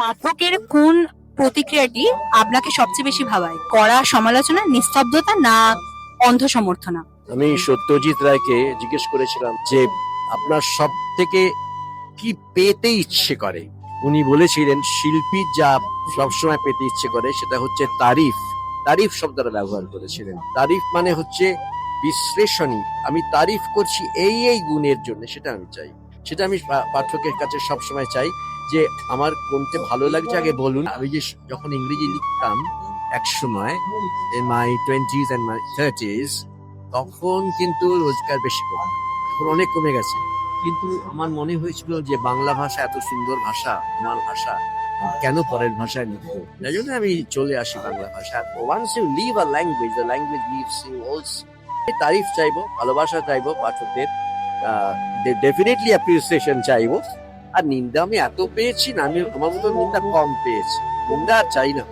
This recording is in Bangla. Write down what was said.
পাঠকের কোন প্রতিক্রিয়াটি আপনাকে সবচেয়ে বেশি ভাবায়? কড়া সমালোচনা, নিস্তব্ধতা, না অন্ধ সমর্থনা? আমি সত্যজিৎ রায়কে জিজ্ঞেস করেছিলাম যে আপনার সব থেকে কি পেতে ইচ্ছে করে। উনি বলেছিলেন শিল্পীর যা সবসময় পেতে ইচ্ছে করে সেটা হচ্ছে তারিফ। তারিফ শব্দটা ব্যবহার করেছিলেন। তারিফ মানে হচ্ছে বিশ্লেষণী। আমি তারিফ করছি এই এই গুণের জন্য, সেটা আমি চাই। সেটা আমি পাঠকের কাছে সবসময় চাই যে আমার কোনটা ভালো লাগছে আগে বলুন। আমি যে যখন ইংরেজি লিখতাম এক সময় in my 20s and my 30s, তখন কিন্তু রোজগার বেশি করতাম, এখন অনেক কমে গেছে। কিন্তু আমার মনে হয়েছিল যে বাংলা ভাষা এত সুন্দর ভাষা, আমার ভাষা, কেন পরের ভাষায় লিখবো। তাই জন্য আমি চলে আসি বাংলা ভাষা। Once you live a language, the language lives you also. তারিফ চাইবো, ভালোবাসা চাইবো পাঠকদের, ডেফিনেটলি অ্যাপ্রিসিয়েশন চাইবো। আর নিন্দা আমি এত পেয়েছি না, আমি আমার মতো নিন্দা কম পেয়েছি। নিন্দা আর চাই না।